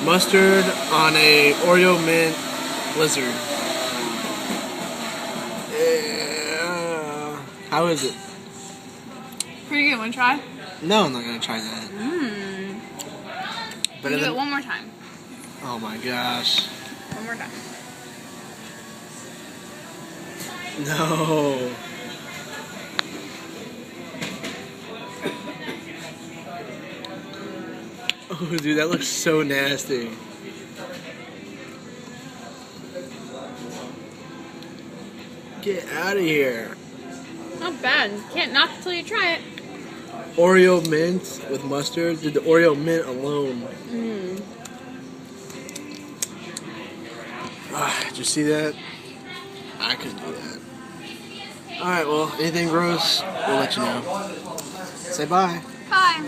Mustard on a Oreo mint blizzard. How is it? Pretty good. Want to try? No, I'm not gonna try that. Do it one more time. Oh my gosh. One more time. No. Oh, dude, that looks so nasty. Get out of here. Not bad. You can't knock until you try it. Oreo mint with mustard. Did the Oreo mint alone. Did you see that? I couldn't do that. Alright, well, anything gross, we'll let you know. Say bye. Bye.